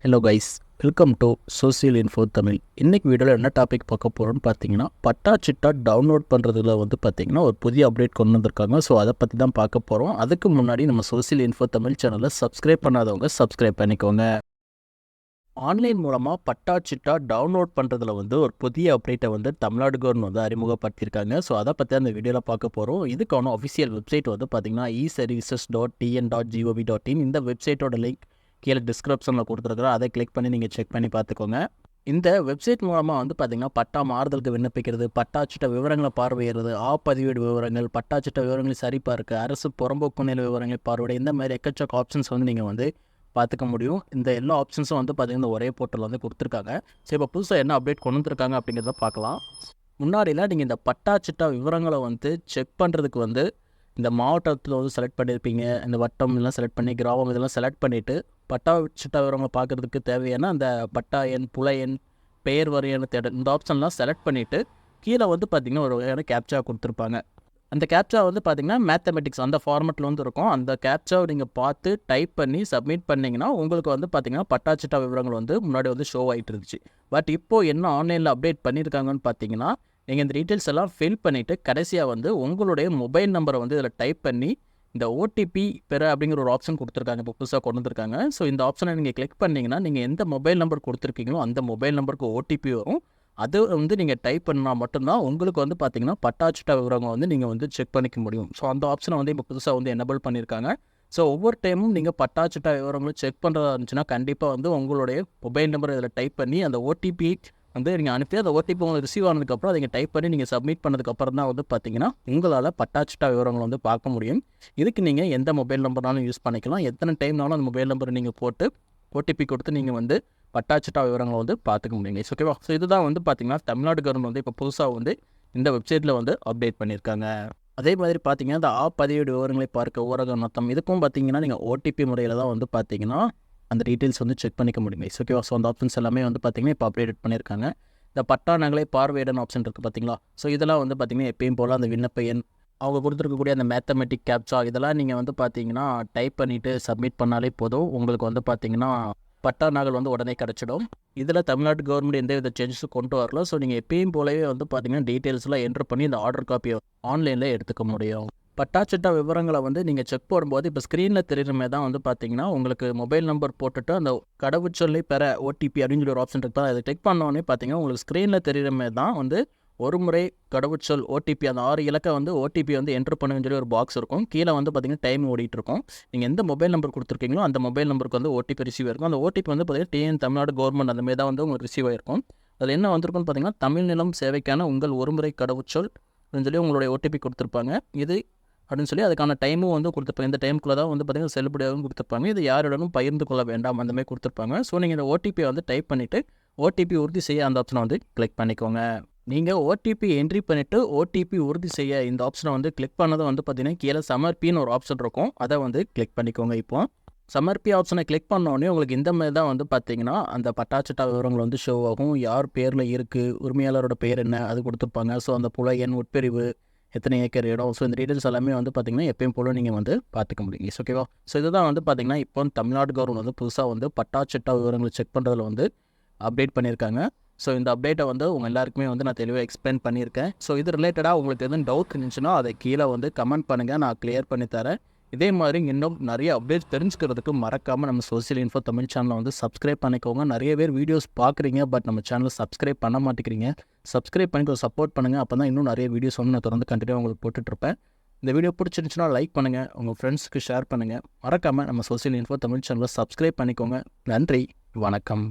Hello guys, welcome to social info Tamil. இன்றைக்கி வீடியோவில் என்ன டாபிக் பார்க்க போகிறோம்னு பார்த்தீங்கன்னா, பட்டா சிட்டா டவுன்லோட் பண்ணுறதுல வந்து பார்த்தீங்கன்னா ஒரு புதிய அப்டேட் கொண்டு வந்திருக்காங்க. ஸோ அதை பற்றி தான் பார்க்க போகிறோம். அதுக்கு முன்னாடி நம்ம சோசியல் இன்ஃபோ தமிழ் சேனலை சப்ஸ்கிரைப் பண்ணாதவங்க சப்ஸ்கிரைப் பண்ணிக்கோங்க. ஆன்லைன் மூலமாக பட்டா சிட்டா டவுன்லோட் பண்ணுறதுல வந்து ஒரு புதிய அப்டேட்டை வந்து தமிழ்நாடு கவர்மெண்ட் வந்து அறிமுகப்படுத்தியிருக்காங்க. ஸோ அதை பற்றி அந்த வீடியோவில் பார்க்க போகிறோம். இதுக்கான அஃபிஷியல் வெப்சைட் வந்து பார்த்தீங்கன்னா eservices.tn.gov.in. இந்த வெப்சைட்டோட லிங்க் கீழே டிஸ்கிரிப்ஷனில் கொடுத்துருக்குறோம். அதை கிளிக் பண்ணி நீங்கள் செக் பண்ணி பார்த்துக்கோங்க. இந்த வெப்சைட் மூலமாக வந்து பார்த்திங்கன்னா பட்டா மாறுதலுக்கு விண்ணப்பிக்கிறது, பட்டாச்சிட்ட விவரங்களை பார்வையிடுறது, பதிவேடு விவரங்கள், பட்டாச்சிட்ட விவரங்களை சரிபார்க்க, அரசு புறம்போக்கு நில விவரங்களை பார்வையிட, இந்த மாதிரி எக்கச்சக்க ஆப்ஷன்ஸ் வந்து நீங்கள் வந்து பார்த்துக்க முடியும். இந்த எல்லா ஆப்ஷன்ஸும் வந்து பார்த்திங்கன்னா ஒரே போர்ட்டலில் வந்து கொடுத்துருக்காங்க. ஸோ இப்போ புதுசாக என்ன அப்டேட் கொண்டு வந்துருக்காங்க அப்படிங்கிறத பார்க்கலாம். முன்னாடிலாம் நீங்கள் இந்த பட்டாச்சிட்டா விவரங்களை வந்து செக் பண்ணுறதுக்கு வந்து இந்த மாவட்டத்தில் வந்து செலக்ட் பண்ணியிருப்பீங்க, இந்த வட்டம் இதெல்லாம் செலக்ட் பண்ணி, கிராமம் இதெல்லாம் செலக்ட் பண்ணிவிட்டு பட்டா சிட்டா விவரங்களை பார்க்குறதுக்கு தேவையான அந்த பட்டா எண், புல எண், பெயர் வரையான தேடல், இந்த ஆப்ஷன்லாம் செலக்ட் பண்ணிவிட்டு கீழே வந்து பார்த்திங்கன்னா ஒரு வகையான கேப்சா கொடுத்துருப்பாங்க. அந்த கேப்சா வந்து பார்த்திங்கன்னா மேத்தமெட்டிக்ஸ் அந்த ஃபார்மெட்டில் வந்து இருக்கும். அந்த கேப்சாவை நீங்கள் பார்த்து டைப் பண்ணி சப்மிட் பண்ணிங்கன்னா உங்களுக்கு வந்து பார்த்திங்கன்னா பட்டா சிட்டா விவரங்கள் வந்து முன்னாடி வந்து ஷோ ஆகிட்டு இருந்துச்சு. பட் இப்போது என்ன ஆன்லைனில் அப்டேட் பண்ணியிருக்காங்கன்னு பார்த்தீங்கன்னா, நீங்கள் இந்த டீட்டெயில்ஸ் எல்லாம் ஃபில் பண்ணிவிட்டு கடைசியாக வந்து உங்களுடைய மொபைல் நம்பரை வந்து இதில் டைப் பண்ணி இந்த ஓடிபி பெற அப்படிங்கிற ஒரு ஆப்ஷன் கொடுத்துருக்காங்க. இப்போ புதுசாக கொண்டு வந்திருக்காங்க. ஸோ இந்த ஆப்ஷனை நீங்கள் கிளிக் பண்ணிங்கன்னா நீங்கள் எந்த மொபைல் நம்பர் கொடுத்துருக்கீங்களோ அந்த மொபைல் நம்பருக்கு ஓடிபி வரும். அது வந்து நீங்கள் டைப் பண்ணால் மட்டும்தான் உங்களுக்கு வந்து பார்த்தீங்கன்னா பட்டாச்சிட்டா விவரங்கள் வந்து நீங்கள் வந்து செக் பண்ணிக்க முடியும். ஸோ அந்த ஆப்ஷனை வந்து இப்போ புதுசாக வந்து எனேபிள் பண்ணியிருக்காங்க. ஸோ ஒவ்வொரு டைமும் நீங்கள் பட்டாச்சிட்டா விவரங்களும் செக் பண்ணுறதா இருந்துச்சுன்னா கண்டிப்பாக வந்து உங்களுடைய மொபைல் நம்பர் இதில் டைப் பண்ணி அந்த ஓடிபி வந்து நீங்கள் அனுப்பி அந்த ஓடிபி உங்களுக்கு ரிசீவ் ஆனதுக்கப்புறம் அதை நீங்கள் டைப் பண்ணி நீங்கள் சப்மிட் பண்ணதுக்கப்புறம் தான் வந்து பார்த்தீங்கன்னா உங்களால் பட்டாச்சிட்டா விவரங்களை வந்து பார்க்க முடியும். இதுக்கு நீங்கள் எந்த மொபைல் நம்பர்னாலும் யூஸ் பண்ணிக்கலாம். எத்தனை டைம்னாலும் அந்த மொபைல் நம்பரை நீங்கள் போட்டு ஓடிபி கொடுத்து நீங்கள் வந்து பட்டாச்சிட்டா விவரங்களை வந்து பார்த்துக்க முடியுங்க. ஓகேவா? ஸோ இதுதான் வந்து பார்த்தீங்கன்னா தமிழ்நாடு கவர்மெண்ட் வந்து இப்போ புதுசாக வந்து இந்த வெப்சைட்டில் வந்து அப்டேட் பண்ணியிருக்காங்க. அதே மாதிரி பார்த்தீங்கன்னா இந்த பதிவேடு விவரங்களை பார்க்க ஊரக நத்தம் இதுக்கும் பார்த்தீங்கன்னா நீங்கள் ஓடிபி முறையில் தான் வந்து பார்த்தீங்கன்னா அந்த டீட்டெயில்ஸ் வந்து செக் பண்ணிக்க முடியுங்க. ஓகேவா? ஸோ அந்த ஆப்ஷன்ஸ் எல்லாமே வந்து பார்த்திங்கன்னா இப்போ அப்டேட் பண்ணியிருக்காங்க. இந்த பட்டா நகலை பார்வையிடன்னு ஆப்ஷன் இருக்குது பார்த்தீங்களா? ஸோ இதெல்லாம் வந்து பார்த்திங்கன்னா எப்பயும் போல் அந்த விண்ணப்ப எண், அவங்க கொடுத்துருக்கக்கூடிய அந்த மேத்தமெட்டிக் கேப்சா இதெல்லாம் நீங்கள் வந்து பார்த்தீங்கன்னா டைப் பண்ணிவிட்டு சப்மிட் பண்ணாலே போதும். உங்களுக்கு வந்து பார்த்திங்கன்னா பட்டா நகல் வந்து உடனே கிடச்சிடும். இதில் தமிழ்நாடு கவர்மெண்ட் எந்த வித சேஞ்சஸும் கொண்டு வரல. ஸோ நீங்கள் எப்பயும் போலவே வந்து பார்த்திங்கன்னா டீட்டெயில்ஸ்லாம் என்ட்ரு பண்ணி இந்த ஆர்டர் காப்பியை ஆன்லைனில் எடுத்துக்க முடியும். பட்டாச்சிட்டா விவரங்களை வந்து நீங்கள் செக் போடும்போது இப்போ ஸ்க்ரீனில் தெரியுற மாதிரி தான் வந்து பார்த்தீங்கன்னா உங்களுக்கு மொபைல் நம்பர் போட்டுட்டு அந்த கடவுச்சொல்லை பெற ஓடிபி அப்படின்னு சொல்லி ஒரு ஆப்ஷன் இருக்குது. அதை கிளிக் பண்ணோடனே பார்த்தீங்கன்னா உங்களுக்கு ஸ்க்ரீனில் தெரியுற மாதிரி தான் வந்து ஒரு முறை கடவுச்சொல் ஓடிபி அந்த 6 இலக்க வந்து ஓடிபி வந்து என்ட்ரு பண்ணுங்கன்னு சொல்லி ஒரு பாக்ஸ் இருக்கும். கீழே வந்து பார்த்தீங்கன்னா டைம் ஓடிட்டு இருக்கும். நீங்கள் எந்த மொபைல் நம்பர் கொடுத்துருக்கீங்களோ அந்த மொபைல் நம்பருக்கு வந்து ஓடிபி ரிசீவ் ஆயிருக்கும். அந்த ஓடிபி வந்து பார்த்தீங்கன்னா தமிழ்நாடு கவர்மெண்ட் அந்த மாதிரி தான் வந்து உங்களுக்கு ரிசீவ் ஆயிருக்கும். அதில் என்ன வந்திருக்குன்னு பார்த்தீங்கன்னா தமிழ் நிலம் சேவைக்கான உங்கள் ஒருமுறை கடவுச்சொல் அப்படின்னு சொல்லி உங்களுடைய ஓடிபி கொடுத்துருப்பாங்க. இது அப்படின்னு சொல்லி அதுக்கான டைமும் வந்து கொடுத்துருப்பாங்க. இந்த டைமுக்குள்ளே தான் வந்து பார்த்திங்கன்னா செல்லுபடியாகவும் கொடுத்துருப்பாங்க. இது யாருடனும் பகிர்ந்து கொள்ள வேண்டாம் அந்த மாதிரி கொடுத்துருப்பாங்க. ஸோ நீங்கள் இந்த ஓடிபியை வந்து டைப் பண்ணிவிட்டு ஓடிபி உறுதி செய்ய அந்த ஆப்ஷனை வந்து கிளிக் பண்ணிக்கோங்க. நீங்கள் ஓடிபி என்ட்ரி பண்ணிவிட்டு ஓடிபி உறுதி செய்ய இந்த ஆப்ஷனை வந்து கிளிக் பண்ணதை வந்து பார்த்திங்கன்னா கீழே சமர்ப்பின்னு ஒரு ஆப்ஷன் இருக்கும். அதை வந்து கிளிக் பண்ணிக்கோங்க. இப்போ சமர்ப்பி ஆப்ஷனை கிளிக் பண்ணோடனே உங்களுக்கு இந்த மாதிரி தான் வந்து பார்த்தீங்கன்னா அந்த பட்டாச்சிட்டா விவரங்கள் வந்து ஷோ ஆகும். யார் பேரில் இருக்குது, உரிமையாளரோட பேர் என்ன அது கொடுத்துருப்பாங்க. ஸோ அந்த புல எண், உட்பிரிவு, எத்தனை ஏக்கர் இடம், ஸோ இந்த டீட்டெயில்ஸ் எல்லாமே வந்து பார்த்திங்கன்னா எப்பயும் போல நீங்கள் வந்து பார்த்துக்க முடியும். ஓகேவா? ஸோ இதுதான் வந்து பார்த்திங்கன்னா இப்போ தமிழ்நாடு கவர்மெண்ட் வந்து புதுசாக வந்து பட்டாச்சிட்டா விவரங்களை செக் பண்ணுறதுல வந்து அப்டேட் பண்ணியிருக்காங்க. ஸோ இந்த அப்டேட்டை வந்து உங்கள் எல்லாருக்குமே வந்து நான் தெளிவாக எக்ஸ்பிளைன் பண்ணியிருக்கேன். ஸோ இது ரிலேட்டடாக உங்களுக்கு எதுவும் டவுட் இருந்துச்சுன்னா அதை கீழே வந்து கமெண்ட் பண்ணுங்கள், நான் கிளியர் பண்ணி தரேன். இதே மாதிரி இன்னும் நிறைய அப்டேட்ஸ் தெரிஞ்சுக்கிறதுக்கு மறக்காமல் நம்ம சோசியல் இன்ஃபோ தமிழ் சேனலை வந்து சப்ஸ்கிரைப் பண்ணிக்கோங்க. நிறைய பேர் வீடியோஸ் பார்க்குறீங்க, பட் நம்ம சேனலை சப்ஸ்கிரைப் பண்ண மாட்டேங்கிறீங்க. சப்ஸ்கிரைப் பண்ணி கொஞ்சம் சப்போர்ட் பண்ணுங்கள். அப்போ தான் இன்னும் நிறைய வீடியோஸ் வந்து நான் தொடர்ந்து கண்டினியூ உங்களுக்கு போட்டுட்ருப்பேன். இந்த வீடியோ பிடிச்சிருந்துச்சுன்னா லைக் பண்ணுங்கள், உங்கள் ஃப்ரெண்ட்ஸ்க்கு ஷேர் பண்ணுங்கள். மறக்காமல் நம்ம சோசியல் இன்ஃபோ தமிழ் சேனலை சப்ஸ்கிரைப் பண்ணிக்கோங்க. நன்றி, வணக்கம்.